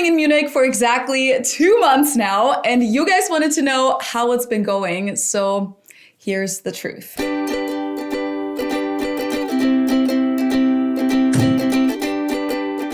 living in Munich for exactly 2 months now, and you guys wanted to know how it's been going, so here's the truth.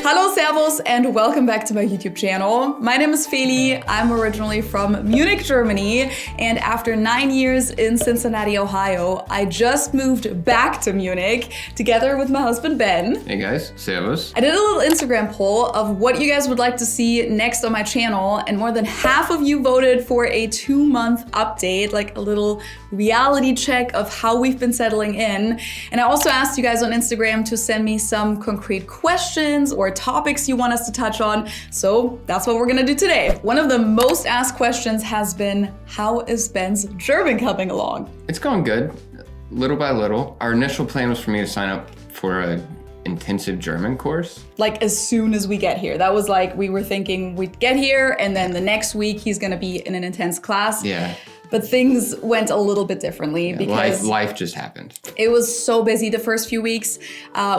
Hallo, Servus, and welcome back to my YouTube channel. My name is Feli. I'm originally from Munich, Germany, and after 9 years in Cincinnati, Ohio, I just moved back to Munich together with my husband, Ben. Hey guys, Servus. I did a little Instagram poll of what you guys would like to see next on my channel, and more than half of you voted for a 2-month update, like a little reality check of how we've been settling in. And I also asked you guys on Instagram to send me some concrete questions or topics you want us to touch on, so that's what we're gonna do today. One of the most asked questions has been, how is Ben's German coming along? It's going good, little by little. Our initial plan was for me to sign up for an intensive German course. Like as soon as we get here. That was like, we were thinking we'd get here and then the next week he's gonna be in an intense class. Yeah. But things went a little bit differently because life just happened. It was so busy the first few weeks.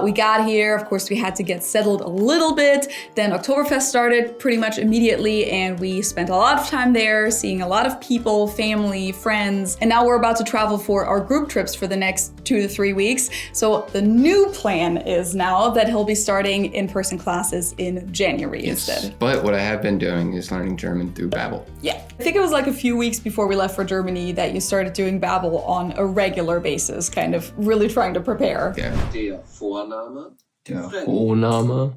We got here, of course we had to get settled a little bit. Then Oktoberfest started pretty much immediately and we spent a lot of time there, seeing a lot of people, family, friends. And now we're about to travel for our group trips for the next 2 to 3 weeks. So the new plan is now that he'll be starting in-person classes in January instead. But what I have been doing is learning German through Babbel. Yeah, I think it was like a few weeks before we left for Germany that you started doing Babbel on a regular basis, kind of really trying to prepare. Yeah. Der Vorname, Der Feli. Vorname,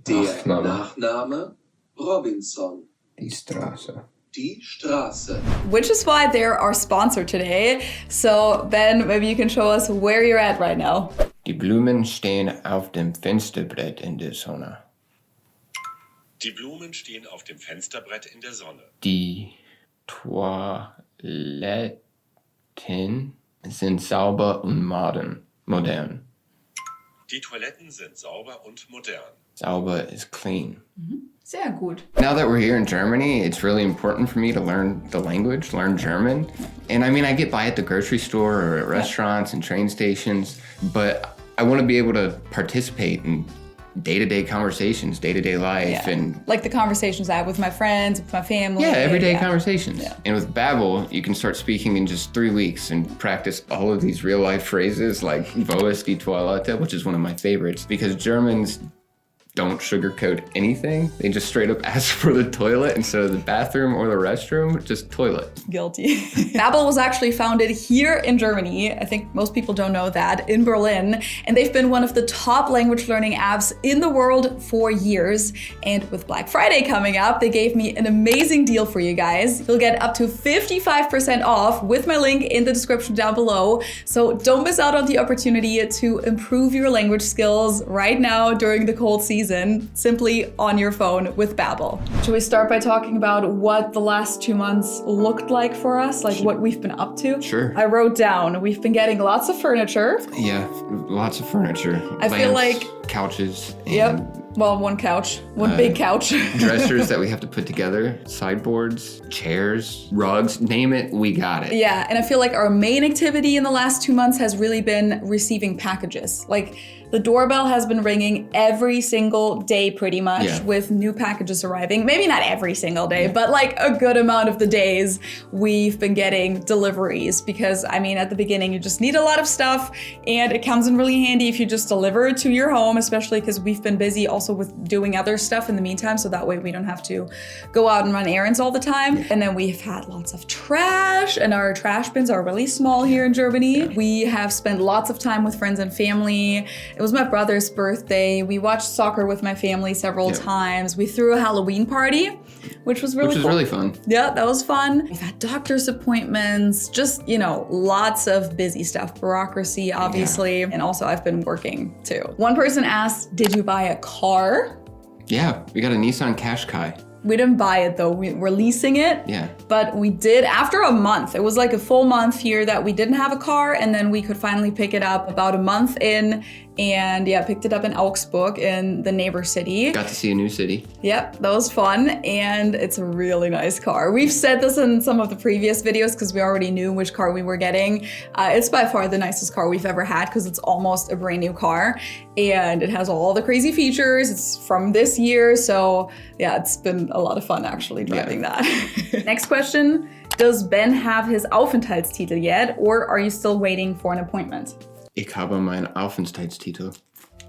Der Nachname, Robinson. die Straße. Die Straße. Which is why they're our sponsor today. So Ben, maybe you can show us where you're at right now. Die Blumen stehen auf dem Fensterbrett in der Sonne. Die Blumen stehen auf dem Fensterbrett in der Sonne. Die Toiletten sind sauber und modern. Die Toiletten sind sauber und modern. Sauber is clean. Sehr gut. Now that we're here in Germany, it's really important for me to learn the language, learn German. And I mean, I get by at the grocery store or at restaurants and train stations, but I want to be able to participate in day-to-day conversations, day-to-day life, and like the conversations I have with my friends, with my family. everyday conversations. Yeah. And with Babbel, you can start speaking in just 3 weeks and practice all of these real-life phrases like "Wo ist die Toilette," which is one of my favorites because Germans don't sugarcoat anything. They just straight up ask for the toilet instead of the bathroom or the restroom, just toilet. Guilty. Babbel was actually founded here in Germany. I think most people don't know that, in Berlin. And they've been one of the top language learning apps in the world for years. And with Black Friday coming up, they gave me an amazing deal for you guys. You'll get up to 55% off with my link in the description down below. So don't miss out on the opportunity to improve your language skills right now during the cold season, simply on your phone with Babbel. Should we start by talking about what the last 2 months looked like for us, like what we've been up to? Sure. I wrote down, we've been getting lots of furniture. Yeah, lots of furniture. I feel like- couches. And Yep. Well, one couch, one big couch. dressers that we have to put together, sideboards, chairs, rugs, name it, we got it. Yeah, and I feel like our main activity in the last 2 months has really been receiving packages. Like the doorbell has been ringing every single day pretty much with new packages arriving. Maybe not every single day, but like a good amount of the days we've been getting deliveries because I mean, at the beginning you just need a lot of stuff and it comes in really handy if you just deliver it to your home, especially because we've been busy also with doing other stuff in the meantime, so that way we don't have to go out and run errands all the time. And then we've had lots of trash and our trash bins are really small here in Germany. We have spent lots of time with friends and family. It was my brother's birthday. We watched soccer with my family several times. We threw a Halloween party, which was really cool. Really fun. Yeah, that was fun. We've had doctor's appointments, just, you know, lots of busy stuff. Bureaucracy, obviously. And also I've been working too. One person asked, did you buy a car? Yeah, we got a Nissan Qashqai. We didn't buy it though, we're leasing it. Yeah. But we did after a month. It was like a full month here that we didn't have a car, and then we could finally pick it up about a month in. And yeah, picked it up in Augsburg in the neighbor city. Got to see a new city. Yep, that was fun. And it's a really nice car. We've said this in some of the previous videos because we already knew which car we were getting. It's by far the nicest car we've ever had because it's almost a brand new car. And it has all the crazy features. It's from this year. So yeah, it's been a lot of fun actually driving that. Next question. Does Ben have his Aufenthaltstitel yet, or are you still waiting for an appointment? Ich habe meinen Aufenthaltstitel.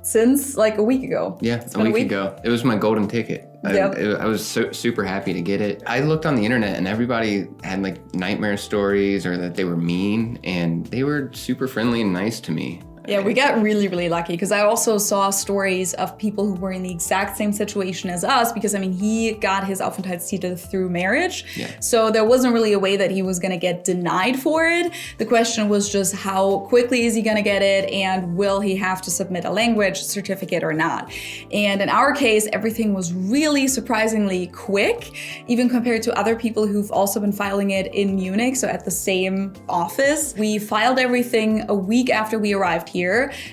Since like a week ago. Yeah, a week ago. It was my golden ticket. I was super happy to get it. I looked on the internet and everybody had like nightmare stories or that they were mean, and they were super friendly and nice to me. Yeah, we got really, really lucky because I also saw stories of people who were in the exact same situation as us because, I mean, he got his Aufenthaltstitel through marriage. Yeah. So there wasn't really a way that he was going to get denied for it. The question was just how quickly is he going to get it and will he have to submit a language certificate or not? And in our case, everything was really surprisingly quick, even compared to other people who've also been filing it in Munich, so at the same office. We filed everything a week after we arrived here.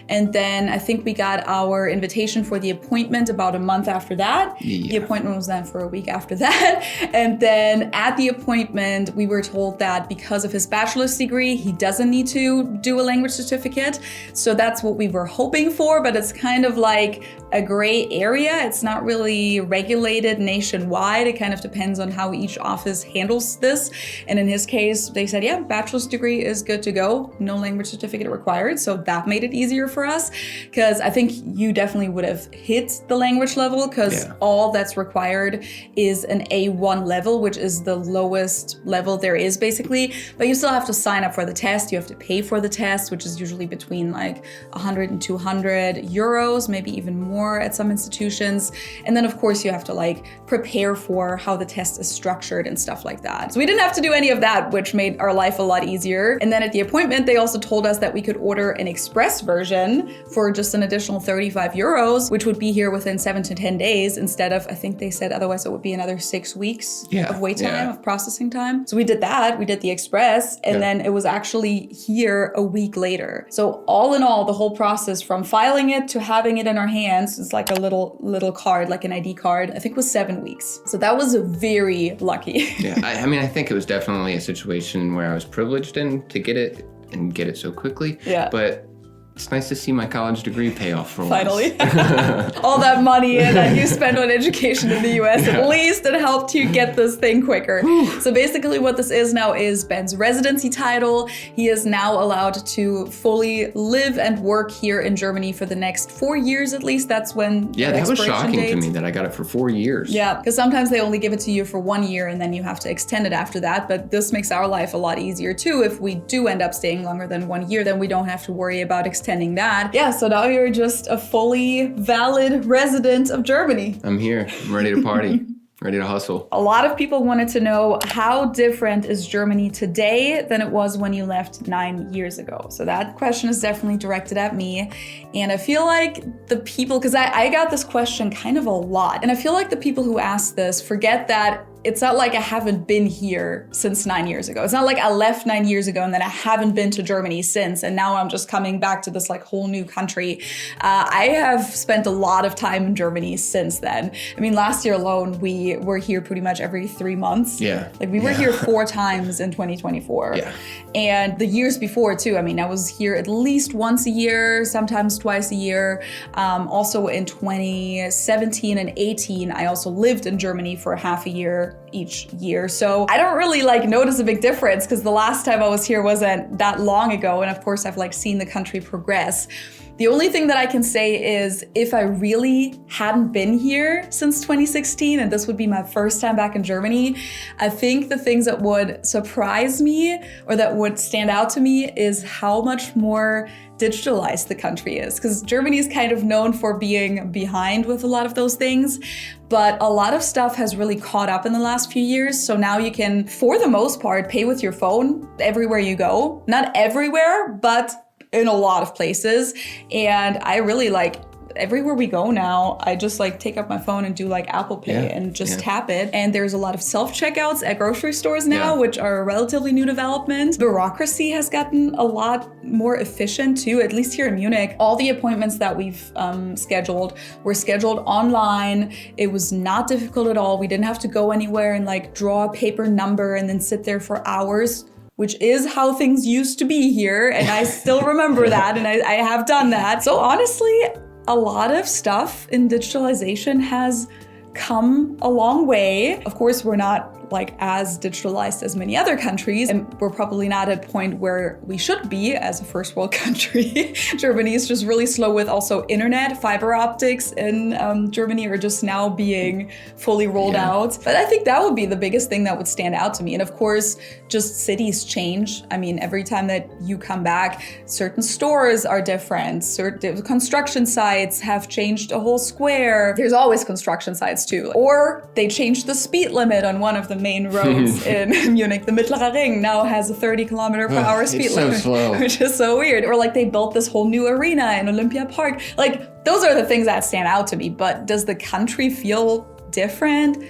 And then I think we got our invitation for the appointment about a month after that. Yeah. The appointment was then for a week after that. And then at the appointment, we were told that because of his bachelor's degree, he doesn't need to do a language certificate. So that's what we were hoping for, but it's kind of like a gray area. It's not really regulated nationwide. It kind of depends on how each office handles this. And in his case, they said, yeah, bachelor's degree is good to go. No language certificate required. So that made it easier for us because I think you definitely would have hit the language level because all that's required is an A1 level, which is the lowest level there is basically. But you still have to sign up for the test. You have to pay for the test, which is usually between like 100 and 200 euros, maybe even more at some institutions. And then of course you have to like prepare for how the test is structured and stuff like that. So we didn't have to do any of that, which made our life a lot easier. And then at the appointment, they also told us that we could order an express version for just an additional 35 euros, which would be here within 7 to 10 days instead of, I think they said otherwise it would be another 6 weeks of wait time, of processing time. So we did that, we did the express, and then it was actually here a week later. So all in all, the whole process from filing it to having it in our hands, it's like a little card, like an ID card, I think was 7 weeks. So that was very lucky. Yeah, I mean, I think it was definitely a situation where I was privileged in to get it and get it so quickly. Yeah. But it's nice to see my college degree pay off for finally. All that money that you spent on education in the US, at least it helped you get this thing quicker. So basically what this is now is Ben's residency title. He is now allowed to fully live and work here in Germany for the next 4 years at least. That's when that was shocking to me that I got it for 4 years. Yeah, because sometimes they only give it to you for 1 year and then you have to extend it after that. But this makes our life a lot easier too. If we do end up staying longer than 1 year, then we don't have to worry about extending that. Yeah, so now you're just a fully valid resident of Germany. I'm here. I'm ready to party. Ready to hustle. A lot of people wanted to know how different is Germany today than it was when you left 9 years ago. So that question is definitely directed at me. And I feel like the people, because I got this question kind of a lot. And I feel like the people who ask this forget that it's not like I haven't been here since 9 years ago. It's not like I left 9 years ago and then I haven't been to Germany since, and now I'm just coming back to this like whole new country. I have spent a lot of time in Germany since then. I mean, last year alone, we were here pretty much every 3 months. Yeah. Like we were here 4 times in 2024. Yeah. And the years before too, I mean, I was here at least once a year, sometimes twice a year. Also in 2017 and 18, I also lived in Germany for half a year each year. So I don't really like notice a big difference because the last time I was here wasn't that long ago. And of course I've like seen the country progress. The only thing that I can say is if I really hadn't been here since 2016, and this would be my first time back in Germany, I think the things that would surprise me or that would stand out to me is how much more digitalized the country is. Because Germany is kind of known for being behind with a lot of those things, but a lot of stuff has really caught up in the last few years. So now you can, for the most part, pay with your phone everywhere you go. Not everywhere, but in a lot of places. And I really like everywhere we go now, I just like take up my phone and do like Apple Pay and just tap it. And there's a lot of self-checkouts at grocery stores now, which are a relatively new development. Bureaucracy has gotten a lot more efficient too, at least here in Munich. All the appointments that we've scheduled were scheduled online. It was not difficult at all. We didn't have to go anywhere and like draw a paper number and then sit there for hours, which is how things used to be here. And I still remember that, and I have done that. So honestly, a lot of stuff in digitalization has come a long way. Of course, we're not like as digitalized as many other countries, and we're probably not at a point where we should be as a first world country. Germany is just really slow with also internet. Fiber optics in Germany are just now being fully rolled out. But I think that would be the biggest thing that would stand out to me. And of course, just cities change. I mean, every time that you come back, certain stores are different. Certain construction sites have changed a whole square. There's always construction sites too. Or they changed the speed limit on one of the main roads in Munich. The Mittlerer Ring now has a 30 kilometer per hour speed limit, slow. which is so weird. Or like they built this whole new arena in Olympia Park. Like those are the things that stand out to me. But does the country feel different?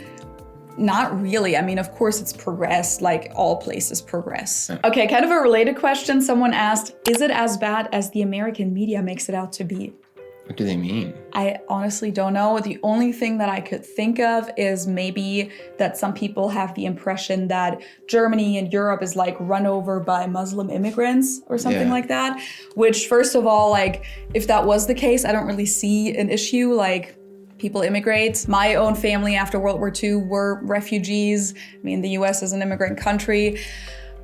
Not really. I mean, of course it's progressed, like all places progress. Okay, kind of a related question. Someone asked, is it as bad as the American media makes it out to be? What do they mean? I honestly don't know. The only thing that I could think of is maybe that some people have the impression that Germany and Europe is like run over by Muslim immigrants or something like that. Which, first of all, like if that was the case, I don't really see an issue. Like people immigrate. My own family after World War II were refugees. I mean, the US is an immigrant country.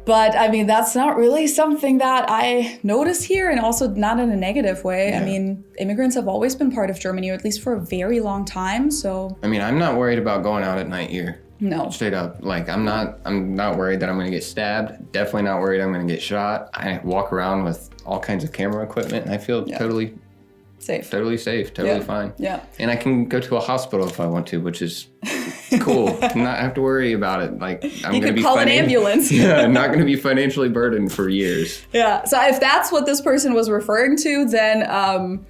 But I mean, that's not really something that I notice here, and also not in a negative way. I mean, immigrants have always been part of Germany, or at least for a very long time, so. I mean, I'm not worried about going out at night here. No. Straight up. Like, I'm not worried that I'm gonna get stabbed. Definitely not worried I'm gonna get shot. I walk around with all kinds of camera equipment, and I feel totally safe. Totally safe, totally fine. Yeah. And I can go to a hospital if I want to, which is cool. Not have to worry about it. Like I'm you gonna could be call an ambulance. I'm not gonna be financially burdened for years. Yeah. So if that's what this person was referring to, then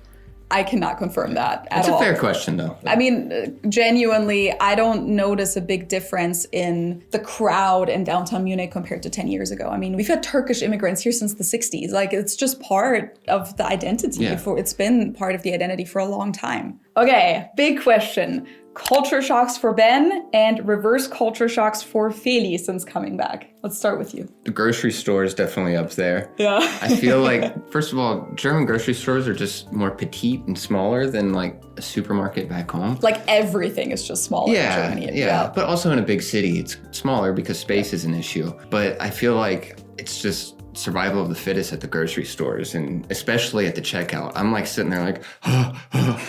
I cannot confirm that at all. It's a fair question, though. I mean, genuinely, I don't notice a big difference in the crowd in downtown Munich compared to 10 years ago. I mean, we've had Turkish immigrants here since the 60s. Like, it's just part of the identity. It's been part of the identity for a long time. Okay, big question. Culture shocks for Ben and reverse culture shocks for Feli since coming back. Let's start with you. The grocery store is definitely up there. Yeah. I feel like, first of all, German grocery stores are just more petite and smaller than like a supermarket back home. Like everything is just smaller in Germany. Yeah, but also in a big city, it's smaller because space is an issue. But I feel like it's just survival of the fittest at the grocery stores, and especially at the checkout. I'm like sitting there like,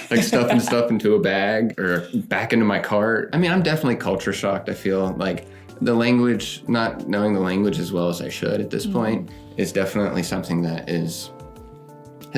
like stuffing stuff into a bag or back into my cart. I mean, I'm definitely culture shocked. I feel like the language, not knowing the language as well as I should at this point, is definitely something that has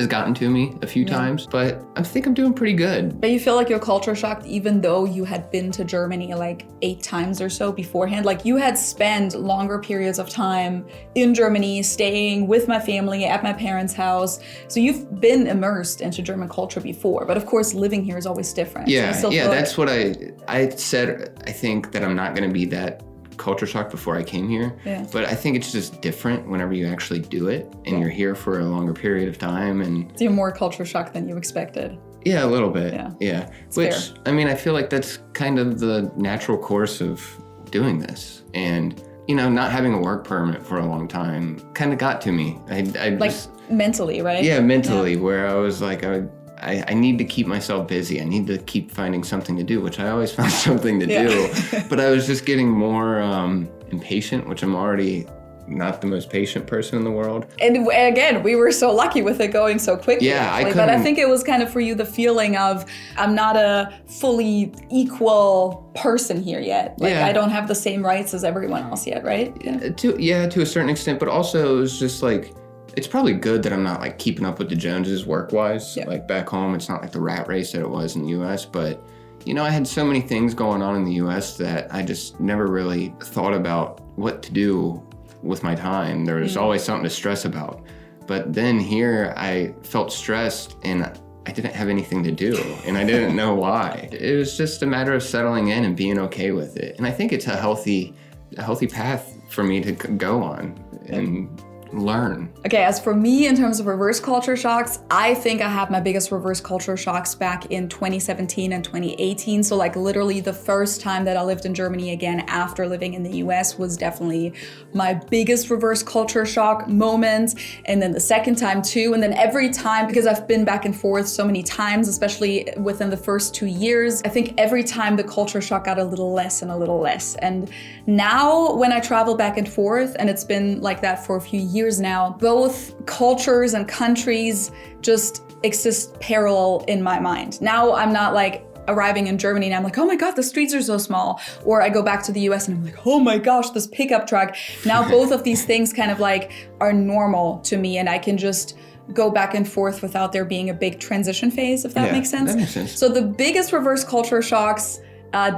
gotten to me a few times, but I think I'm doing pretty good. But you feel like you're culture shocked even though you had been to Germany like 8 times or so beforehand? Like you had spent longer periods of time in Germany, staying with my family at my parents' house. So you've been immersed into German culture before, but of course living here is always different. Yeah, so that's what I said. I think that I'm not gonna be that culture shock before I came here, but I think it's just different whenever you actually do it and you're here for a longer period of time. And so you're more culture shocked than you expected. Yeah, a little bit. Yeah. Which, fair. I mean, I feel like that's kind of the natural course of doing this. And, you know, not having a work permit for a long time kind of got to me. I like just, mentally, right? Yeah, mentally, where I was like, I need to keep myself busy. I need to keep finding something to do, which I always found something to do. But I was just getting more impatient, which I'm already not the most patient person in the world. And again, we were so lucky with it going so quickly. Yeah, but I think it was kind of for you the feeling of, I'm not a fully equal person here yet. Like I don't have the same rights as everyone else yet, right? To a certain extent, but also it was just like, it's probably good that I'm not like keeping up with the Joneses work-wise. Like back home, it's not like the rat race that it was in the US, but you know, I had so many things going on in the US that I just never really thought about what to do with my time. There was always something to stress about. But then here I felt stressed and I didn't have anything to do and I didn't know why. It was just a matter of settling in and being okay with it. And I think it's a healthy path for me to go on and learn. Okay, as for me, in terms of reverse culture shocks, I think I had my biggest reverse culture shocks back in 2017 and 2018. So like literally the first time that I lived in Germany again after living in the US was definitely my biggest reverse culture shock moment. And then the second time too. And then every time, because I've been back and forth so many times, especially within the first 2 years, I think every time the culture shock got a little less and a little less. And now when I travel back and forth, and it's been like that for a few years now, both cultures and countries just exist parallel in my mind. Now I'm not like arriving in Germany and I'm like, oh my God, the streets are so small. Or I go back to the US and I'm like, oh my gosh, this pickup truck. Now both of these things kind of like are normal to me and I can just go back and forth without there being a big transition phase, if that makes sense. That makes sense. So the biggest reverse culture shocks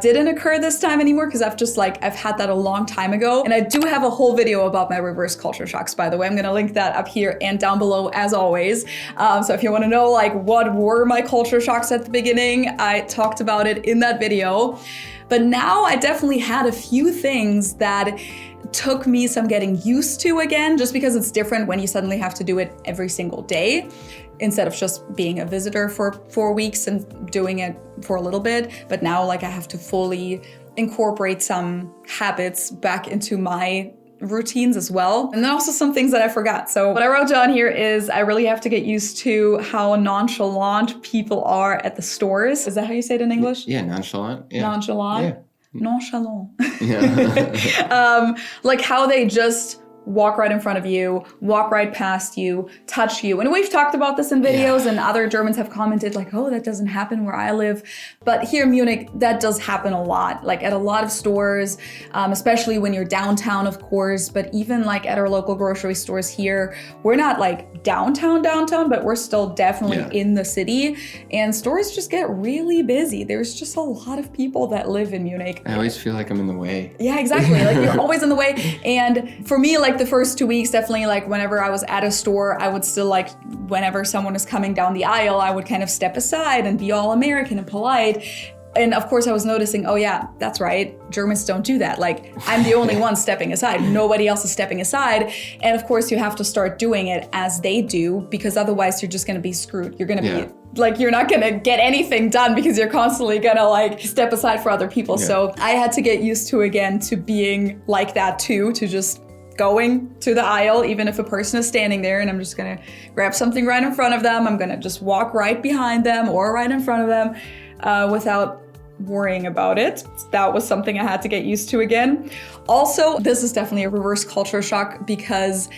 didn't occur this time anymore because I've had that a long time ago. And I do have a whole video about my reverse culture shocks, by the way. I'm gonna link that up here and down below as always. So if you wanna know like what were my culture shocks at the beginning, I talked about it in that video. But now I definitely had a few things that took me some getting used to again, just because it's different when you suddenly have to do it every single day instead of just being a visitor for 4 weeks and doing it for a little bit. But now like I have to fully incorporate some habits back into my routines as well. And then also some things that I forgot. So what I wrote down here is I really have to get used to how nonchalant people are at the stores. Is that how you say it in English? Yeah, nonchalant. Yeah. Nonchalant? Yeah. Nonchalant. Yeah. Like how they just walk right in front of you, walk right past you, touch you. And we've talked about this in videos and other Germans have commented like, oh, that doesn't happen where I live. But here in Munich, that does happen a lot, like at a lot of stores, especially when you're downtown, of course, but even like at our local grocery stores here, we're not like downtown, but we're still definitely in the city and stores just get really busy. There's just a lot of people that live in Munich. I always feel like I'm in the way. Yeah, exactly. Like you're always in the way. And for me, like the first 2 weeks, definitely like whenever I was at a store, I would still like, whenever someone is coming down the aisle, I would kind of step aside and be all American and polite. And of course I was noticing, oh yeah, that's right. Germans don't do that. Like I'm the only one stepping aside. Nobody else is stepping aside. And of course you have to start doing it as they do because otherwise you're just going to be screwed. You're going to be like, you're not going to get anything done because you're constantly going to like step aside for other people. So I had to get used to again to being like that too, to just going to the aisle, even if a person is standing there and I'm just gonna grab something right in front of them. I'm gonna just walk right behind them or right in front of them without worrying about it. That was something I had to get used to again. Also, this is definitely a reverse culture shock because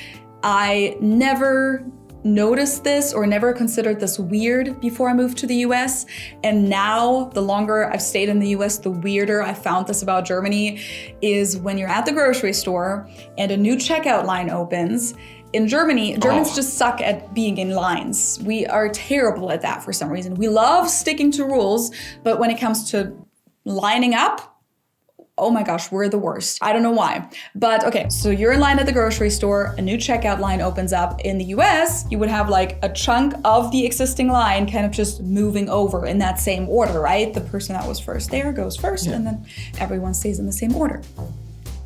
I never noticed this or never considered this weird before I moved to the US. And now, the longer I've stayed in the US, the weirder I found this about Germany is when you're at the grocery store and a new checkout line opens. In Germany, Germans just suck at being in lines. We are terrible at that for some reason. We love sticking to rules, but when it comes to lining up, oh my gosh, we're the worst. I don't know why. But okay, so you're in line at the grocery store, a new checkout line opens up. In the US, you would have like a chunk of the existing line kind of just moving over in that same order, right? The person that was first there goes first and then everyone stays in the same order.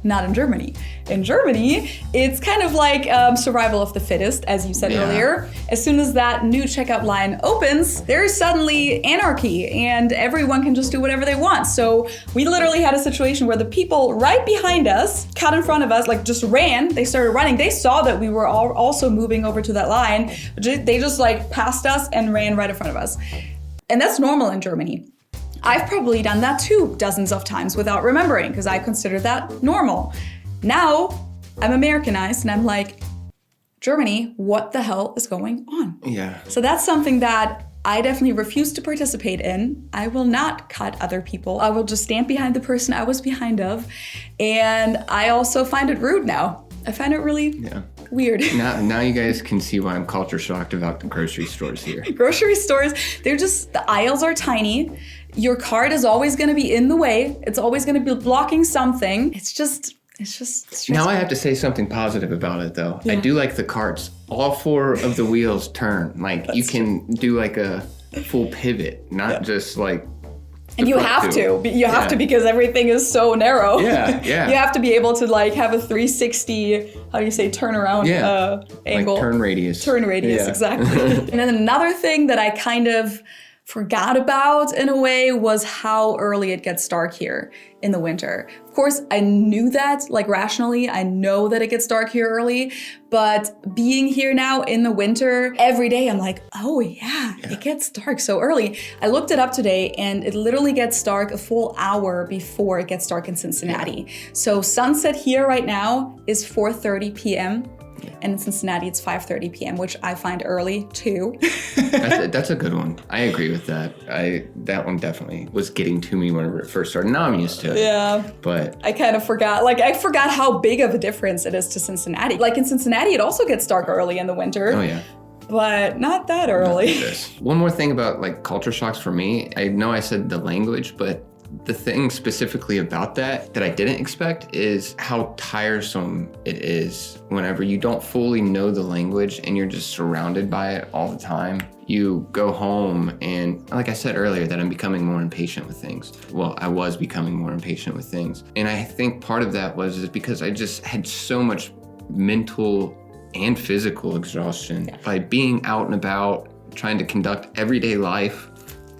Not in Germany. In Germany, it's kind of like survival of the fittest, as you said earlier. As soon as that new checkout line opens, there's suddenly anarchy and everyone can just do whatever they want. So we literally had a situation where the people right behind us, cut in front of us, like just ran, they started running. They saw that we were all also moving over to that line. They just like passed us and ran right in front of us. And that's normal in Germany. I've probably done that too dozens of times without remembering because I consider that normal. Now I'm Americanized and I'm like, Germany, what the hell is going on? Yeah. So that's something that I definitely refuse to participate in. I will not cut other people. I will just stand behind the person I was behind of. And I also find it rude now. I find it really weird. Now you guys can see why I'm culture shocked about the grocery stores here. Grocery stores, the aisles are tiny. Your cart is always going to be in the way. It's always going to be blocking something. It's just stressful. Now I have to say something positive about it though. I do like the carts. All 4 of the wheels turn. Like you can do like a full pivot, not just like. And you have to. You have to because everything is so narrow. Yeah. You have to be able to like have a 360, how do you say, turnaround angle. Like turn radius. Turn radius, exactly. And then another thing that I kind of forgot about in a way was how early it gets dark here in the winter. Of course, I knew that, like rationally, I know that it gets dark here early, but being here now in the winter, every day I'm like, oh yeah, it gets dark so early. I looked it up today and it literally gets dark a full hour before it gets dark in Cincinnati. So sunset here right now is 4:30 p.m. And in Cincinnati, it's 5:30 p.m., which I find early too. That's a good one. I agree with that. That one definitely was getting to me when it first started. Now I'm used to it. Yeah. But I kind of forgot. Like, I forgot how big of a difference it is to Cincinnati. Like in Cincinnati, it also gets dark early in the winter. Oh, yeah. But not that early. One more thing about like culture shocks for me. I know I said the language, but the thing specifically about that I didn't expect is how tiresome it is whenever you don't fully know the language and you're just surrounded by it all the time. You go home and, like I said earlier, that I'm becoming more impatient with things. Well, I was becoming more impatient with things. And I think part of that was because I just had so much mental and physical exhaustion by being out and about, trying to conduct everyday life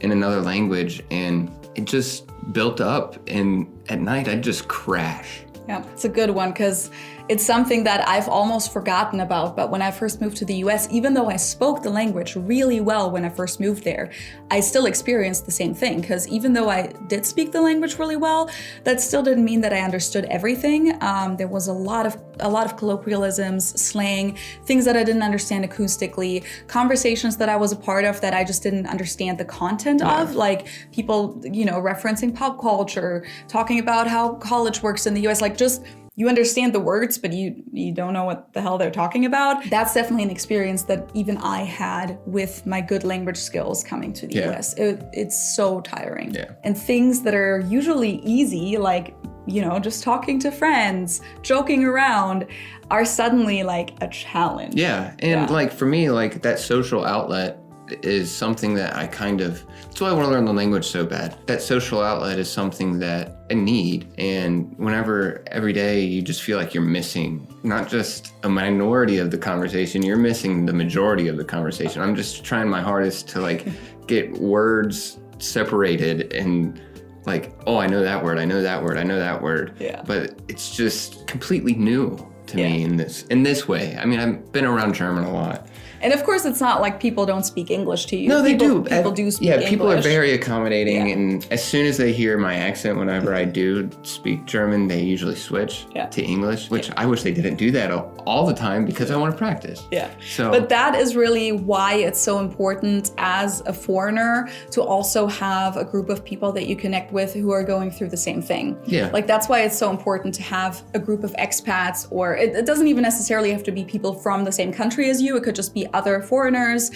in another language, and it just built up, and at night I'd just crash. Yeah, it's a good one because it's something that I've almost forgotten about. But when I first moved to the US, even though I spoke the language really well when I first moved there, I still experienced the same thing. Because even though I did speak the language really well, that still didn't mean that I understood everything. There was a lot of colloquialisms, slang, things that I didn't understand acoustically, conversations that I was a part of that I just didn't understand the content of, like people, referencing pop culture, talking about how college works in the US, like just you understand the words, but you don't know what the hell they're talking about. That's definitely an experience that even I had with my good language skills coming to the US. It's so tiring. Yeah. And things that are usually easy, like, just talking to friends, joking around, are suddenly like a challenge. Yeah. And like for me, like that social outlet is something that that's why I want to learn the language so bad. That social outlet is something that I need. And whenever every day you just feel like you're missing not just a minority of the conversation, you're missing the majority of the conversation. I'm just trying my hardest to like get words separated and like, oh, I know that word, I know that word, I know that word. Yeah. But it's just completely new to me in this way. I mean, I've been around German a lot. And of course, it's not like people don't speak English to you. No, they do. People do speak English. Yeah, people are very accommodating. And as soon as they hear my accent, whenever I do speak German, they usually switch to English, which I wish they didn't do that all the time because I want to practice. Yeah. But that is really why it's so important as a foreigner to also have a group of people that you connect with who are going through the same thing. Yeah. Like that's why it's so important to have a group of expats, or it doesn't even necessarily have to be people from the same country as you. It could just be other foreigners,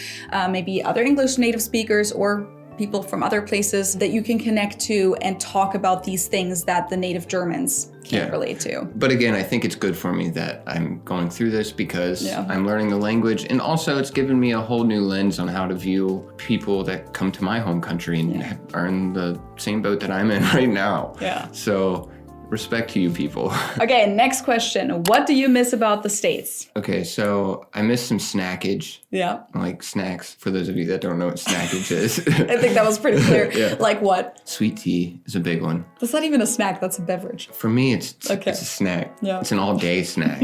maybe other English native speakers, or people from other places that you can connect to and talk about these things that the native Germans can't relate to. But again, I think it's good for me that I'm going through this because I'm learning the language, and also it's given me a whole new lens on how to view people that come to my home country and are in the same boat that I'm in right now. Yeah. So respect to you people. Okay, next question. What do you miss about the States? Okay, so I miss some snackage. Yeah. Like snacks, for those of you that don't know what snackage is. I think that was pretty clear. Like what? Sweet tea is a big one. That's not even a snack, that's a beverage. For me, it's a snack. Yeah. It's an all-day snack.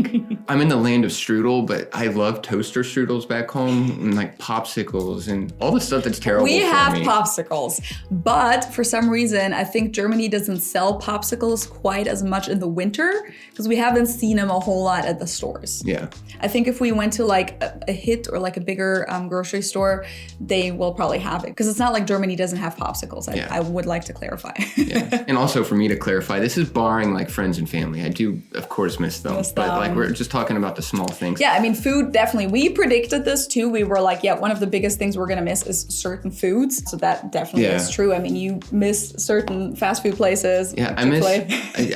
I'm in the land of strudel, but I love toaster strudels back home, and like popsicles and all the stuff that's terrible We for have me. popsicles, but for some reason, I think Germany doesn't sell popsicles quite as much in the winter because we haven't seen them a whole lot at the stores. Yeah. I think if we went to like a hit or like a bigger grocery store, they will probably have it because it's not like Germany doesn't have popsicles. I would like to clarify. Yeah. And also for me to clarify, this is barring like friends and family. I do, of course, miss them. But like we're just talking about the small things. Yeah, I mean, food, definitely. We predicted this too. We were like, one of the biggest things we're going to miss is certain foods. So that definitely is true. I mean, you miss certain fast food places. Yeah, I miss...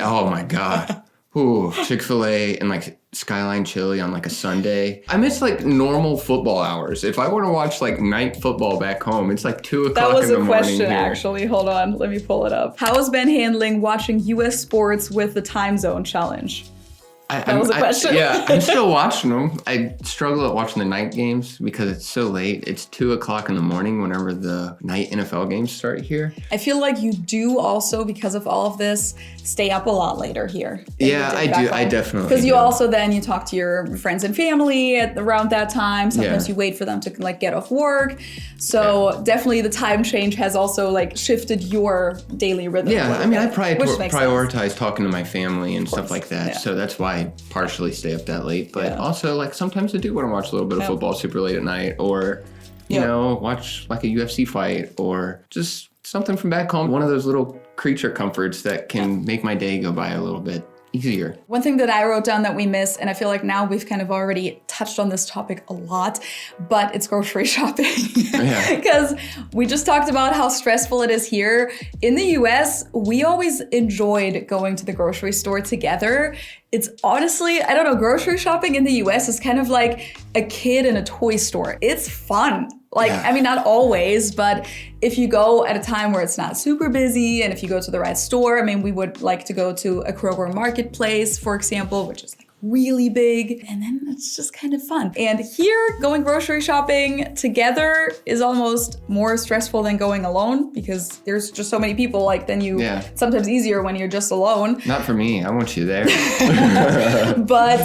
Oh my God. Ooh, Chick-fil-A and like Skyline Chili on like a Sunday. I miss like normal football hours. If I were to watch like night football back home, it's like 2 o'clock in the morning. That was a question, here. actually. Hold on, let me pull it up. How has Ben handling watching U.S. sports with the time zone challenge? That was a question. Yeah, I'm still watching them. I struggle at watching the night games because it's so late. It's 2 o'clock in the morning whenever the night NFL games start here. I feel like you do also, because of all of this, stay up a lot later here. Yeah, I do. I definitely Because you do. also then you talk to your friends and family at around that time. Sometimes Yeah. you wait for them to like get off work. So definitely the time change has also like shifted your daily rhythm. Yeah, I mean, I which makes sense. prioritize talking to my family and stuff like that. yeah. So that's why I partially stay up that late. But Yeah. also, like, sometimes I do want to watch a little bit of Yeah. football super late at night, or, you know, watch like a UFC fight, or just something from back home. One of those little creature comforts that can make my day go by a little bit easier. One thing that I wrote down that we miss, and I feel like now we've kind of already touched on this topic a lot, but it's grocery shopping. Yeah. Because we just talked about how stressful it is here. In the US, we always enjoyed going to the grocery store together. It's honestly, I don't know, grocery shopping in the US is kind of like a kid in a toy store. It's fun. Like, Yeah. I mean, not always, but if you go at a time where it's not super busy and if you go to the right store, I mean, we would like to go to a Kroger marketplace, for example, which is like really big, and then it's just kind of fun. And here, going grocery shopping together is almost more stressful than going alone because there's just so many people. Like, then you, Yeah. sometimes easier when you're just alone. Not for me. I want you there. But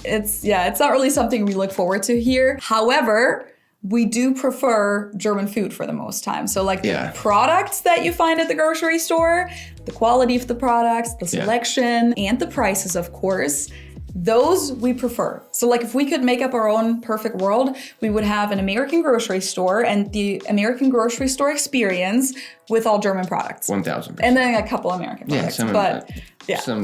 it's not really something we look forward to here. However, we do prefer German food for the most time. So like Yeah. the products that you find at the grocery store, the quality of the products, the selection, and the prices, of course, those we prefer. So like if we could make up our own perfect world, we would have an American grocery store and the American grocery store experience with all German products. 1,000%. And then a couple American products. Like Let's some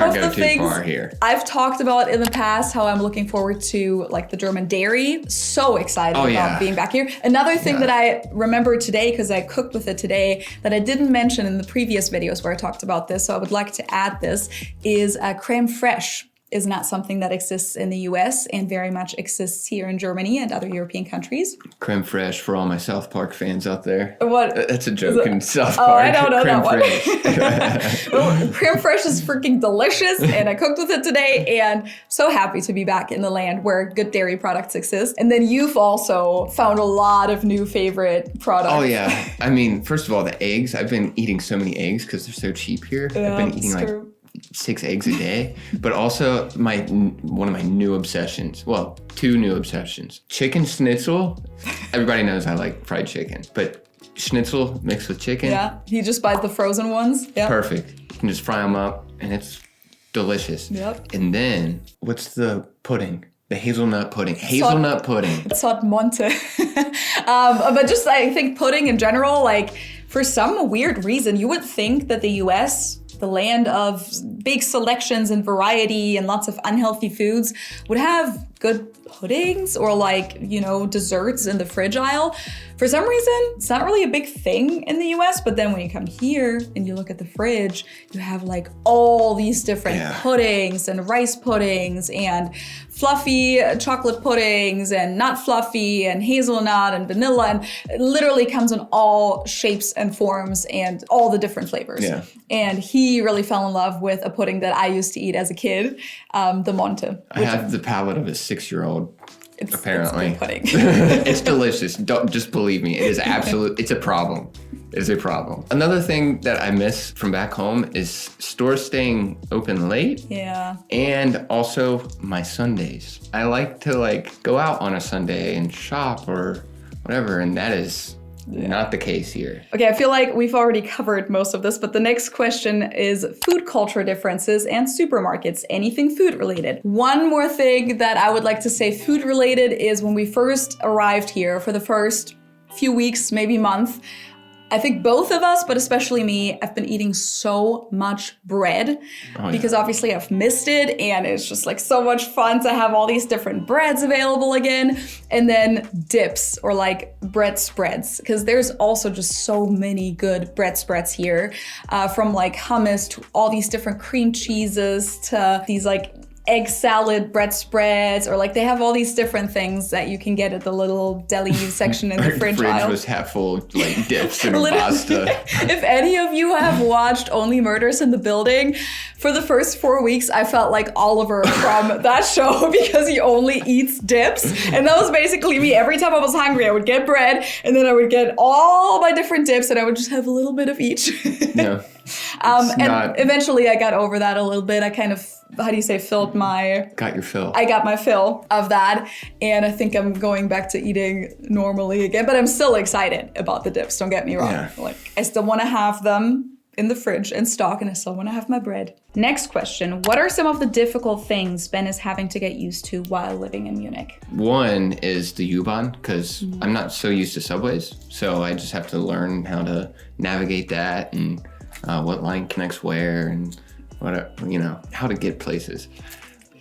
not of go the too things far here. I've talked about in the past, how I'm looking forward to like the German dairy. So excited about being back here. Another thing that I remember today, because I cooked with it today, that I didn't mention in the previous videos where I talked about this, so I would like to add this, is creme fraiche. Is not something that exists in the US and very much exists here in Germany and other European countries. Creme fraiche for all my South Park fans out there. What? That's a joke in South Park. Oh, I don't know Creme that one. fraiche. Well, creme fraiche is freaking delicious, and I cooked with it today, and so happy to be back in the land where good dairy products exist. And then you've also found a lot of new favorite products. Oh yeah. I mean, first of all, the eggs. I've been eating so many eggs because they're so cheap here. Yeah, I've been eating it's like true. 6 eggs a day. But also one of my new obsessions. Well, 2 new obsessions. Chicken schnitzel. Everybody knows I like fried chicken, but schnitzel mixed with chicken. Yeah, he just buys the frozen ones. Yeah. Perfect. You can just fry them up and it's delicious. Yep. And then what's the pudding? The hazelnut pudding. Hazelnut pudding. It's not Monte. But just I think pudding in general, like for some weird reason, you would think that the US, the land of big selections and variety and lots of unhealthy foods, would have good puddings or like, you know, desserts in the fridge aisle. For some reason, it's not really a big thing in the US, but then when you come here and you look at the fridge, you have like all these different puddings and rice puddings and fluffy chocolate puddings and not fluffy and hazelnut and vanilla, and it literally comes in all shapes and forms and all the different flavors. Yeah. And he really fell in love with a pudding that I used to eat as a kid, the Monte. I have the palate of a 6-year-old. Apparently. It's good pudding. It's delicious. Don't just believe me. It is it's a problem. It is a problem. Another thing that I miss from back home is stores staying open late. Yeah. And also my Sundays. I like to like go out on a Sunday and shop or whatever, and that is not the case here. Okay, I feel like we've already covered most of this, but the next question is food culture differences and supermarkets, anything food related. One more thing that I would like to say food related is when we first arrived here for the first few weeks, maybe month, I think both of us, but especially me, I've been eating so much bread because obviously I've missed it, and it's just like so much fun to have all these different breads available again. And then dips or like bread spreads, because there's also just so many good bread spreads here, from like hummus to all these different cream cheeses to these like egg salad bread spreads, or like they have all these different things that you can get at the little deli section in the fridge fridge aisle. was half full of like dips and Literally. pasta. If any of you have watched Only Murders in the Building, for the first 4 weeks, I felt like Oliver from that show because he only eats dips. And that was basically me. Every time I was hungry, I would get bread, and then I would get all my different dips, and I would just have a little bit of each. Yeah. Eventually I got over that a little bit. I kind of, how do you say, filled my... Got your fill. I got my fill of that, and I think I'm going back to eating normally again, but I'm still excited about the dips, don't get me wrong. Yeah. Like, I still want to have them in the fridge in stock, and I still want to have my bread. Next question. What are some of the difficult things Ben is having to get used to while living in Munich? One is the U-Bahn, because I'm not so used to subways, so I just have to learn how to navigate that and what line connects where and what, how to get places.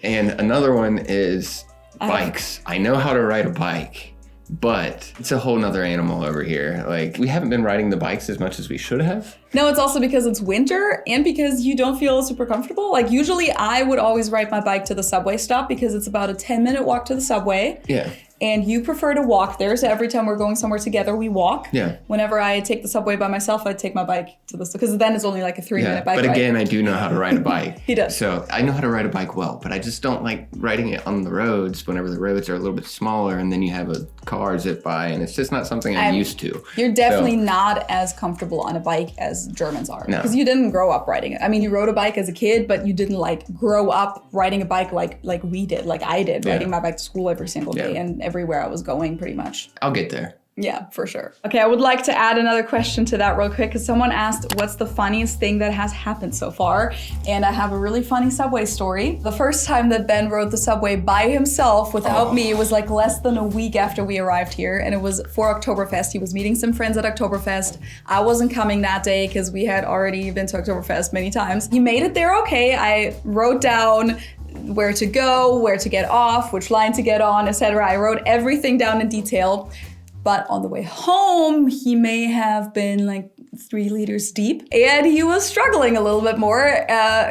And another one is bikes. I know how to ride a bike, but it's a whole nother animal over here. Like, we haven't been riding the bikes as much as we should have. No, it's also because it's winter and because you don't feel super comfortable. Like, usually I would always ride my bike to the subway stop because it's about a 10-minute walk to the subway. Yeah. And you prefer to walk there, so every time we're going somewhere together, we walk. Yeah. Whenever I take the subway by myself, I take my bike to the, because then it's only like a 3-minute bike ride. But again, I do know how to ride a bike. He does. So I know how to ride a bike well, but I just don't like riding it on the roads whenever the roads are a little bit smaller and then you have a car zip by, and it's just not something I'm used to. You're definitely not as comfortable on a bike as Germans are. No. Because you didn't grow up riding it. I mean, you rode a bike as a kid, but you didn't like grow up riding a bike like we did, like I did, riding my bike to school every single day and everywhere I was going pretty much. I'll get there. Yeah, for sure. Okay, I would like to add another question to that real quick, because someone asked, what's the funniest thing that has happened so far? And I have a really funny subway story. The first time that Ben rode the subway by himself without me, it was like less than a week after we arrived here, and it was for Oktoberfest. He was meeting some friends at Oktoberfest. I wasn't coming that day because we had already been to Oktoberfest many times. He made it there okay. I wrote down where to go, where to get off, which line to get on, etc. I wrote everything down in detail. But on the way home, he may have been like 3 liters deep, and he was struggling a little bit more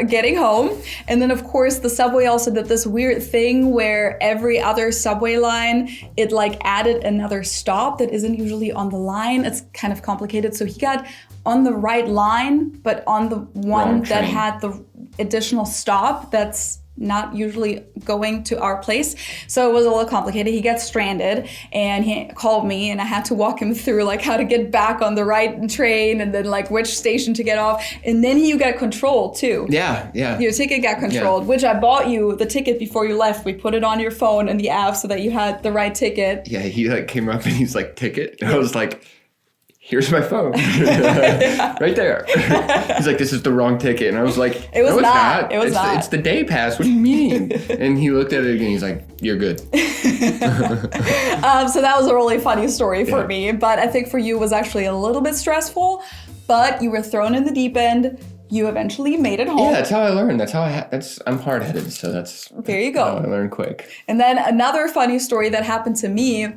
getting home. And then of course the subway also did this weird thing where every other subway line, it like added another stop that isn't usually on the line. It's kind of complicated. So he got on the right line, but on the one that had the additional stop that's not usually going to our place. So it was a little complicated. He got stranded and he called me, and I had to walk him through like how to get back on the right train and then like which station to get off. And then you got controlled too. Yeah. Your ticket got controlled, which I bought you the ticket before you left. We put it on your phone and the app so that you had the right ticket. Yeah, he like came up and he's like, ticket? And I was like, here's my phone. Right there. He's like, this is the wrong ticket. And I was like, it was no, it's not. not. It was not. It's the day pass. What do you mean? And he looked at it again. He's like, you're good. So that was a really funny story for me. But I think for you it was actually a little bit stressful, but you were thrown in the deep end. You eventually made it home. Yeah, that's how I learned. I'm hard-headed. So there you go. How I learn quick. And then another funny story that happened to me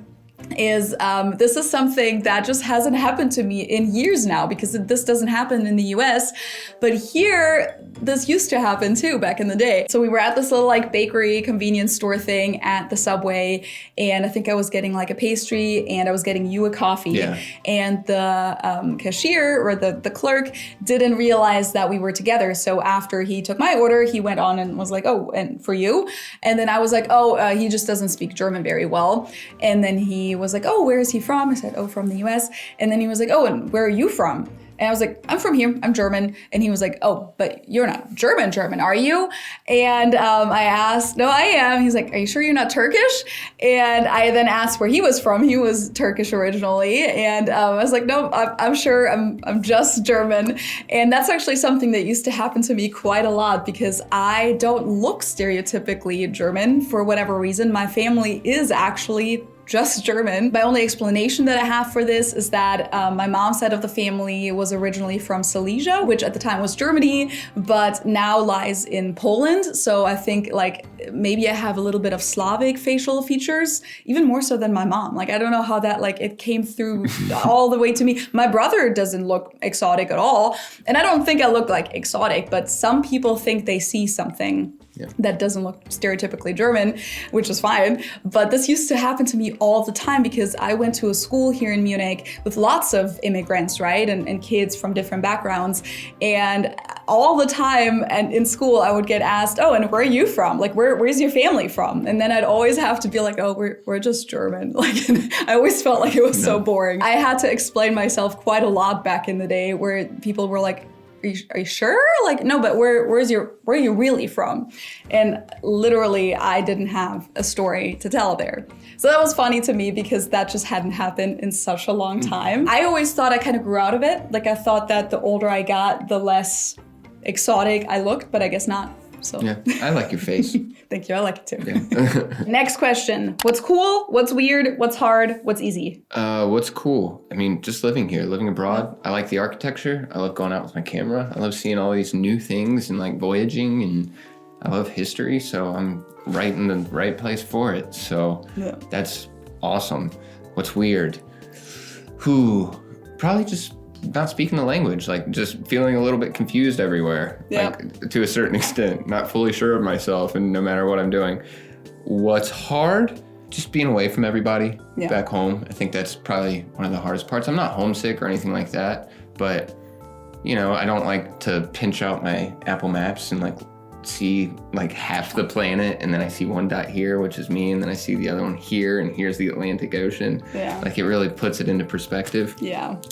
is this is something that just hasn't happened to me in years now, because this doesn't happen in the US, but here this used to happen too back in the day. So we were at this little like bakery convenience store thing at the subway, and I think I was getting like a pastry and I was getting you a coffee. Yeah. And the cashier or the clerk didn't realize that we were together. So after he took my order, he went on and was like, oh, and for you? And then I was like, oh, he just doesn't speak German very well. And then he was like, oh, where is he from? I said, oh, from the US. And then he was like, oh, and where are you from? And I was like, I'm from here, I'm German. And he was like, oh, but you're not German, are you? And I asked, no, I am. He's like, are you sure you're not Turkish? And I then asked where he was from. He was Turkish originally. And I was like, no, I'm sure I'm just German. And that's actually something that used to happen to me quite a lot, because I don't look stereotypically German for whatever reason. My family is actually just German. My only explanation that I have for this is that my mom's side of the family was originally from Silesia, which at the time was Germany, but now lies in Poland. So I think like maybe I have a little bit of Slavic facial features, even more so than my mom. Like I don't know how that like it came through all the way to me. My brother doesn't look exotic at all, and I don't think I look like exotic, but some people think they see something that doesn't look stereotypically German, which is fine. But this used to happen to me all the time because I went to a school here in Munich with lots of immigrants, right? And kids from different backgrounds. And all the time and in school, I would get asked, oh, and where are you from? Like, where's your family from? And then I'd always have to be like, oh, we're just German. Like, I always felt like it was so boring. I had to explain myself quite a lot back in the day where people were like, are you sure? Like, no, but where are you really from? And literally, I didn't have a story to tell there. So that was funny to me because that just hadn't happened in such a long time. I always thought I kind of grew out of it. Like, I thought that the older I got, the less exotic I looked, but I guess not. So yeah, I like your face. Thank you. I like it too. Yeah. Next question. What's cool? What's weird? What's hard? What's easy? What's cool? I mean, just living here, living abroad. I like the architecture. I love going out with my camera. I love seeing all these new things and like voyaging, and I love history. So I'm right in the right place for it. So that's awesome. What's weird? Probably just not speaking the language, like just feeling a little bit confused everywhere, like to a certain extent, not fully sure of myself and no matter what I'm doing. What's hard? Just being away from everybody back home. I think that's probably one of the hardest parts. I'm not homesick or anything like that, but you know, I don't like to pinch out my Apple Maps and like see like half the planet and then I see one dot here, which is me, and then I see the other one here, and here's the Atlantic Ocean. Like it really puts it into perspective.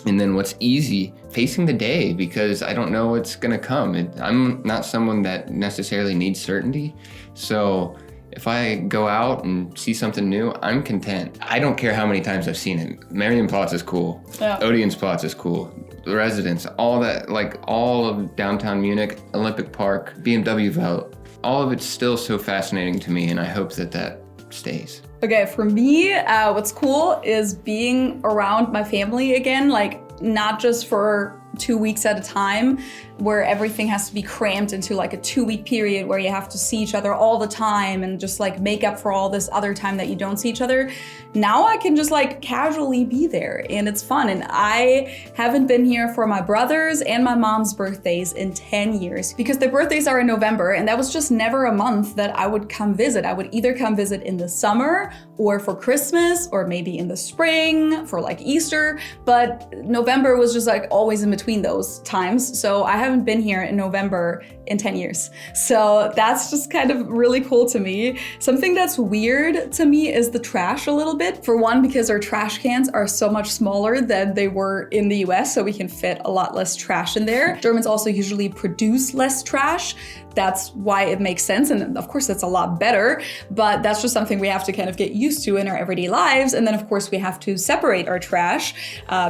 And then what's easy? Facing the day, because I don't know what's gonna come. I'm not someone that necessarily needs certainty. So if I go out and see something new, I'm content. I don't care how many times I've seen it. Marienplatz is cool. Odeonsplatz is cool. The residence, all that, like all of downtown Munich, Olympic Park, BMW Welt, all of it's still so fascinating to me, and I hope that stays. Okay, for me, what's cool is being around my family again, like not just for 2 weeks at a time, where everything has to be crammed into like a 2-week period where you have to see each other all the time and just like make up for all this other time that you don't see each other. Now I can just like casually be there and it's fun. And I haven't been here for my brother's and my mom's birthdays in 10 years because their birthdays are in November, and that was just never a month that I would come visit. I would either come visit in the summer or for Christmas or maybe in the spring for like Easter, but November was just like always in between those times. So I haven't been here in November in 10 years. So that's just kind of really cool to me. Something that's weird to me is the trash a little bit. For one, because our trash cans are so much smaller than they were in the US, so we can fit a lot less trash in there. Germans also usually produce less trash. That's why it makes sense. And of course, that's a lot better, but that's just something we have to kind of get used to in our everyday lives. And then of course, we have to separate our trash,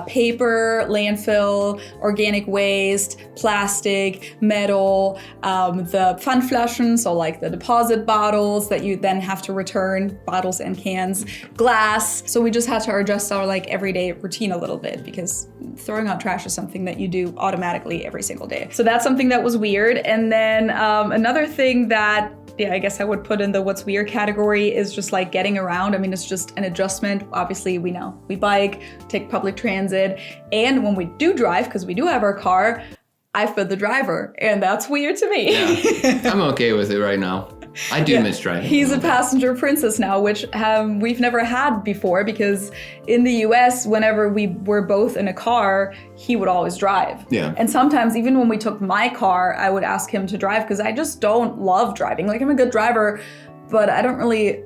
paper, landfill, organic waste, plastic, metal, the Pfandflaschen, so like the deposit bottles that you then have to return, bottles and cans, glass. So we just had to adjust our like everyday routine a little bit because throwing out trash is something that you do automatically every single day. So that's something that was weird. And then another thing that I guess I would put in the what's weird category is just like getting around. I mean, it's just an adjustment. Obviously, we know we bike, take public transit, and when we do drive, because we do have our car, I've been the driver, and that's weird to me. Yeah. I'm okay with it right now. I do miss driving. He's a passenger princess now, which we've never had before because in the US, whenever we were both in a car, he would always drive. Yeah. And sometimes even when we took my car, I would ask him to drive because I just don't love driving. Like I'm a good driver, but I don't really,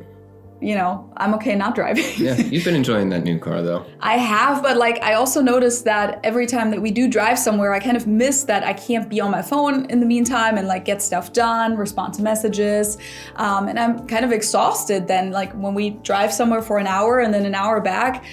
I'm okay not driving. Yeah, you've been enjoying that new car though. I have, but like I also noticed that every time that we do drive somewhere, I kind of miss that I can't be on my phone in the meantime and like get stuff done, respond to messages. And I'm kind of exhausted then, like when we drive somewhere for an hour and then an hour back,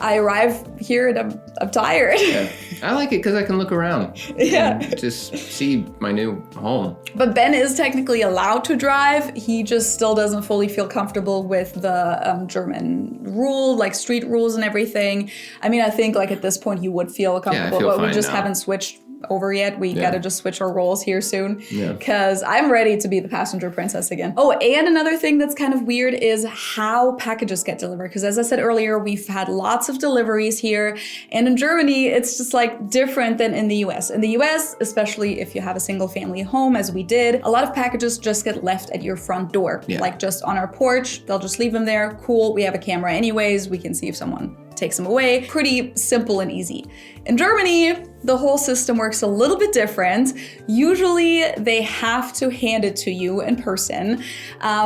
I arrive here and I'm tired. Yeah. I like it because I can look around. Yeah. And just see my new home. But Ben is technically allowed to drive. He just still doesn't fully feel comfortable with the German rule, like street rules and everything. I mean, I think like at this point he would feel comfortable, feel but we fine just now. haven't switched over yet. We gotta just switch our roles here soon Yeah. because I'm ready to be the passenger princess again. Oh, and another thing that's kind of weird is how packages get delivered. Because as I said earlier, we've had lots of deliveries here, and in Germany, it's just like different than in the US. In the US, especially if you have a single family home, as we did, a lot of packages just get left at your front door, like just on our porch. They'll just leave them there. Cool, we have a camera anyways. We can see if someone takes them away. Pretty simple and easy. In Germany, the whole system works a little bit different. Usually they have to hand it to you in person,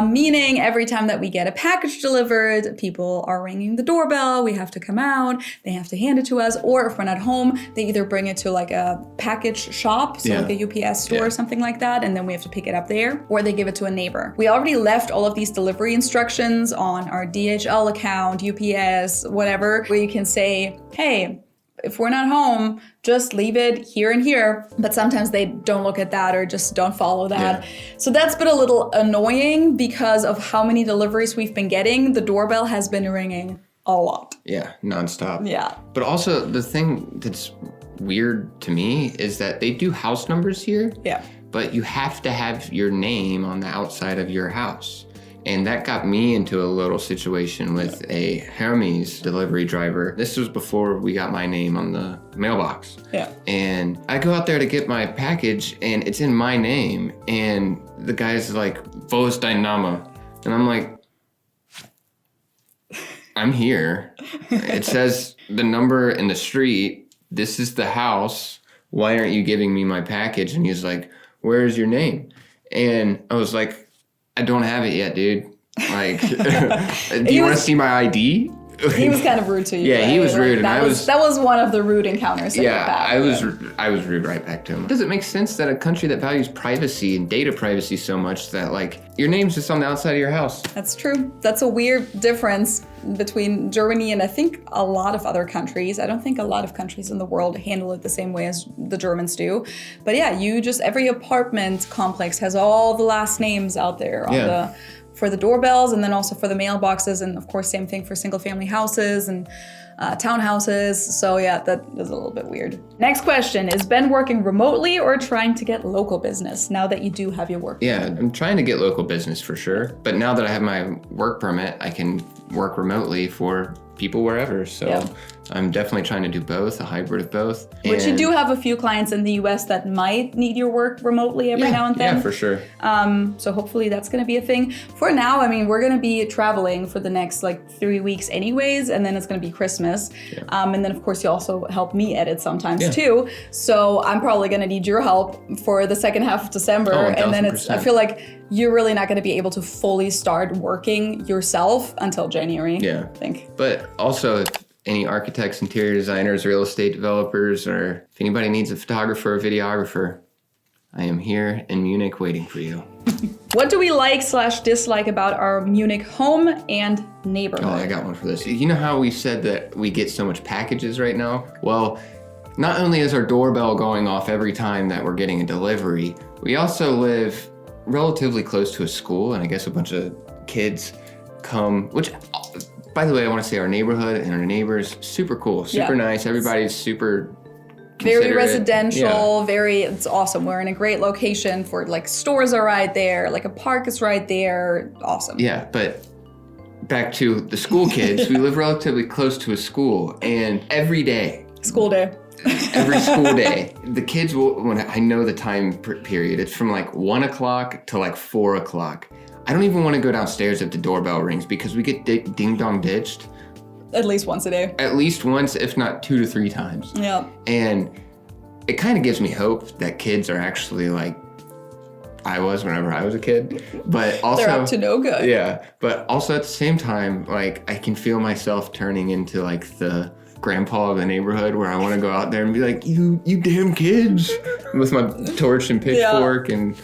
meaning every time that we get a package delivered, people are ringing the doorbell, we have to come out, they have to hand it to us, or if we're not home, they either bring it to like a package shop, so like a UPS store or something like that, and then we have to pick it up there, or they give it to a neighbor. We already left all of these delivery instructions on our DHL account, UPS, whatever, where you can say, hey, if we're not home, just leave it here and here. But sometimes they don't look at that or just don't follow that. Yeah. So that's been a little annoying because of how many deliveries we've been getting. The doorbell has been ringing a lot. Yeah, nonstop. Yeah. But also the thing that's weird to me is that they do house numbers here. Yeah. But you have to have your name on the outside of your house. And that got me into a little situation with a Hermes delivery driver. This was before we got my name on the mailbox. Yeah. And I go out there to get my package and it's in my name. And the guy's like, Wo ist dein Name? And I'm like, I'm here. It says the number in the street. This is the house. Why aren't you giving me my package? And he's like, where's your name? And I was like, I don't have it yet, dude. Like, do you want to see my ID? He was kind of rude to you. Yeah, right? he was like, rude, and that was one of the rude encounters. That I was rude right back to him. Does it make sense that a country that values privacy and data privacy so much that like your name's just on the outside of your house? That's true. That's a weird difference between Germany and I think a lot of other countries. I don't think a lot of countries in the world handle it the same way as the Germans do. But yeah, every apartment complex has all the last names out there on for the doorbells and then also for the mailboxes, and of course same thing for single family houses and townhouses. So yeah, that is a little bit weird. Next question, is Ben working remotely or trying to get local business now that you do have your work permit? Yeah, I'm trying to get local business for sure. But now that I have my work permit, I can work remotely for people wherever. So I'm definitely trying to do both, a hybrid of both. Which you do have a few clients in the US that might need your work remotely every now and then. Yeah, for sure. So hopefully that's going to be a thing. For now, I mean, we're going to be traveling for the next like 3 weeks anyways, and then it's going to be Christmas. Yeah. And then of course you also help me edit sometimes too. So I'm probably going to need your help for the second half of December. And then I feel like you're really not going to be able to fully start working yourself until January, I think. But also, if any architects, interior designers, real estate developers, or if anybody needs a photographer or videographer, I am here in Munich waiting for you. What do we like/dislike about our Munich home and neighborhood? Oh, I got one for this. You know how we said that we get so much packages right now? Well, not only is our doorbell going off every time that we're getting a delivery, we also live relatively close to a school, and I guess a bunch of kids come, which, by the way, I want to say our neighborhood and our neighbors, super cool, super nice. Everybody's super very residential, it's awesome. We're in a great location for like stores are right there, like a park is right there. Awesome. Yeah, but back to the school kids, we live relatively close to a school, and every day. School day. Every school day, the kids will, when I know the time period, it's from like 1 o'clock to like 4 o'clock. I don't even want to go downstairs if the doorbell rings because we get ding dong ditched. At least once a day. At least once, if not 2 to 3 times. Yeah. And it kind of gives me hope that kids are actually like I was whenever I was a kid, but also they're up to no good. Yeah, but also at the same time, like I can feel myself turning into like the grandpa of the neighborhood where I want to go out there and be like, you damn kids, with my torch and pitchfork and.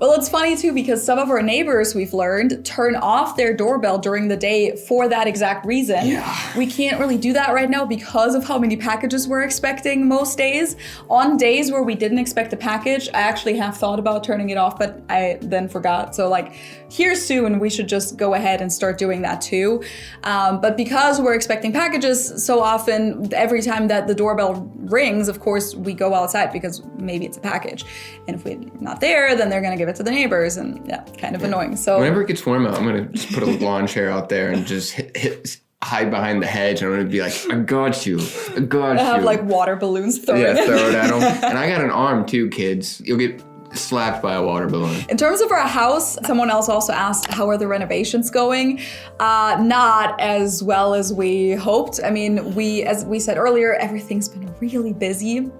Well, it's funny too because some of our neighbors, we've learned, turn off their doorbell during the day for that exact reason. Yeah. We can't really do that right now because of how many packages we're expecting most days. On days where we didn't expect a package, I actually have thought about turning it off, but I then forgot. So like here soon, we should just go ahead and start doing that too. But because we're expecting packages so often, every time that the doorbell rings, of course, we go outside because maybe it's a package. And if we're not there, then they're gonna give it to the neighbors, and yeah, kind of annoying. So whenever it gets warm out, I'm gonna just put a lawn chair out there and just hide behind the hedge, and I'm gonna be like, I got you. I have like water balloons thrown. Yeah, throw it at them. And I got an arm too, kids. You'll get slapped by a water balloon. In terms of our house, someone else also asked, how are the renovations going? Not as well as we hoped. I mean, as we said earlier, everything's been really busy.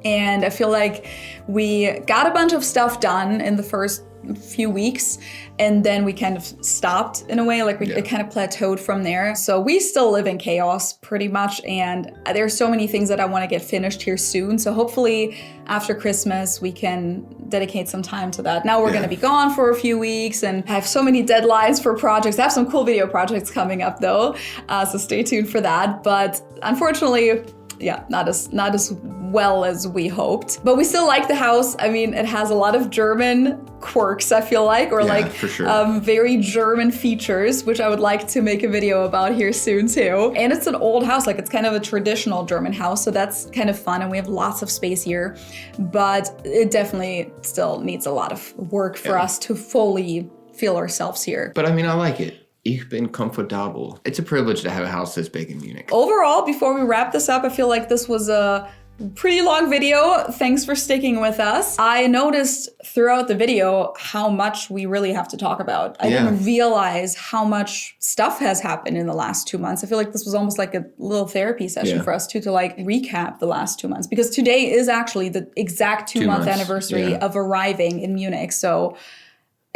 And I feel like we got a bunch of stuff done in the first few weeks, and then we kind of stopped in a way, like it kind of plateaued from there. So we still live in chaos pretty much, and there's so many things that I want to get finished here soon. So hopefully after Christmas we can dedicate some time to that. Now we're going to be gone for a few weeks, and I have so many deadlines for projects. I have some cool video projects coming up though, so stay tuned for that. But unfortunately, yeah, not as well as we hoped. But we still like the house. I mean, it has a lot of German quirks, I feel like, or for sure. Very German features, which I would like to make a video about here soon too. And it's an old house, like it's kind of a traditional German house, so that's kind of fun, and we have lots of space here. But it definitely still needs a lot of work for us to fully feel ourselves here. But I mean, I like it. Ich bin komfortabel. It's a privilege to have a house this big in Munich. Overall, before we wrap this up, I feel like this was a pretty long video. Thanks for sticking with us. I noticed throughout the video how much we really have to talk about. I didn't realize how much stuff has happened in the last 2 months. I feel like this was almost like a little therapy session for us too, to like recap the last 2 months, because today is actually the exact 2-month anniversary of arriving in Munich. So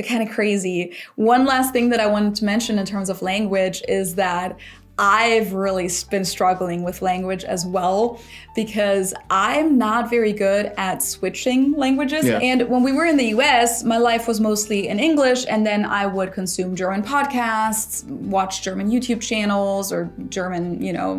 kind of crazy. One last thing that I wanted to mention in terms of language is that I've really been struggling with language as well, because I'm not very good at switching languages. Yeah. And when we were in the US, my life was mostly in English, and then I would consume German podcasts, watch German YouTube channels, or German,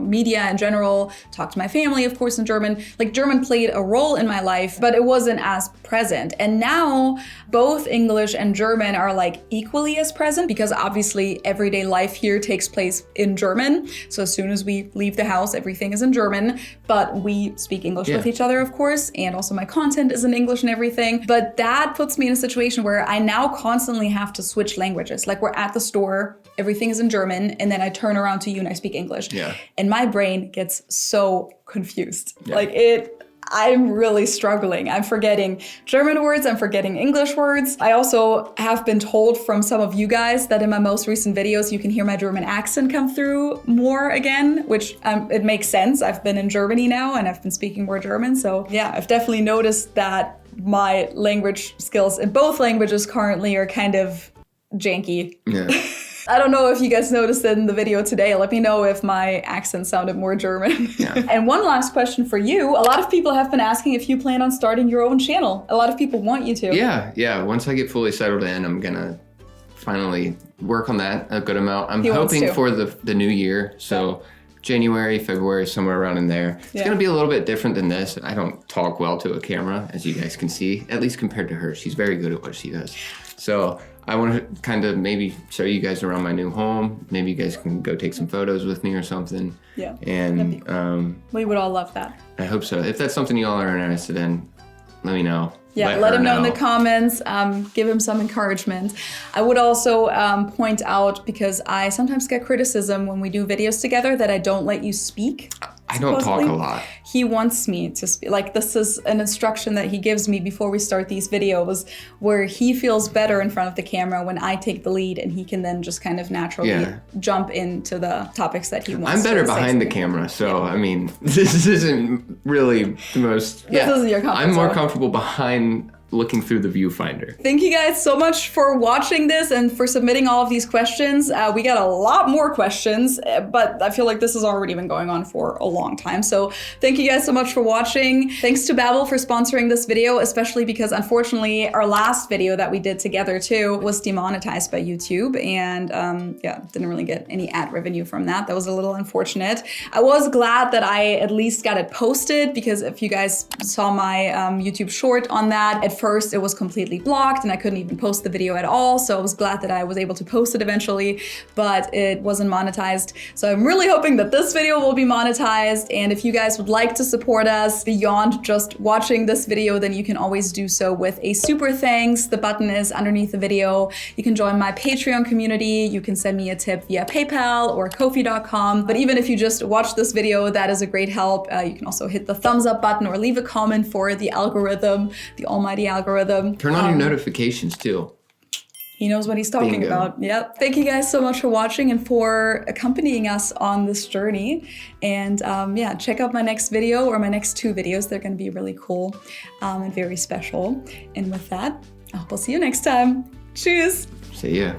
media in general, talk to my family, of course, in German. Like German played a role in my life, but it wasn't as present. And now both English and German are like equally as present, because obviously everyday life here takes place in German. So as soon as we leave the house, everything is in German, but we speak English with each other, of course, and also my content is in English and everything. But that puts me in a situation where I now constantly have to switch languages. Like we're at the store, everything is in German, and then I turn around to you and I speak English. Yeah. And my brain gets so confused. Yeah. I'm really struggling. I'm forgetting German words, I'm forgetting English words. I also have been told from some of you guys that in my most recent videos, you can hear my German accent come through more again, which it makes sense. I've been in Germany now and I've been speaking more German. So yeah, I've definitely noticed that my language skills in both languages currently are kind of janky. Yeah. I don't know if you guys noticed it in the video today. Let me know if my accent sounded more German. Yeah. And one last question for you. A lot of people have been asking if you plan on starting your own channel. A lot of people want you to. Yeah. Once I get fully settled in, I'm gonna finally work on that a good amount. I'm hoping for the new year. So January, February, somewhere around in there. It's gonna be a little bit different than this. I don't talk well to a camera, as you guys can see, at least compared to her. She's very good at what she does. So I want to kind of maybe show you guys around my new home. Maybe you guys can go take some photos with me or something. Yeah. And cool. We would all love that. I hope so. If that's something you all are interested in, let me know. Yeah, let him know in the comments. Give him some encouragement. I would also point out, because I sometimes get criticism when we do videos together, that I don't let you speak. I don't talk a lot. He wants me to speak. Like, this is an instruction that he gives me before we start these videos, where he feels better in front of the camera when I take the lead, and he can then just kind of naturally jump into the topics that he wants. I'm better behind the camera, so I mean, this isn't really the most. This isn't your comfort zone. I'm more comfortable behind looking through the viewfinder. Thank you guys so much for watching this and for submitting all of these questions. We got a lot more questions, but I feel like this has already been going on for a long time. So thank you guys so much for watching. Thanks to Babbel for sponsoring this video, especially because unfortunately our last video that we did together too was demonetized by YouTube, and yeah, didn't really get any ad revenue from that. That was a little unfortunate. I was glad that I at least got it posted, because if you guys saw my YouTube short on that, at first it was completely blocked and I couldn't even post the video at all. So I was glad that I was able to post it eventually, but it wasn't monetized. So I'm really hoping that this video will be monetized. And if you guys would like to support us beyond just watching this video, then you can always do so with a super thanks. The button is underneath the video. You can join my Patreon community. You can send me a tip via PayPal or Ko-fi.com. But even if you just watch this video, that is a great help. You can also hit the thumbs up button or leave a comment for the algorithm, the almighty algorithm. Turn on your notifications too. He knows what he's talking Bingo. about. Yep. Thank you guys so much for watching and for accompanying us on this journey. And yeah, check out my next video or my next 2 videos. They're going to be really cool and very special. And with that, I hope I'll see you next time. Tschüss. See ya.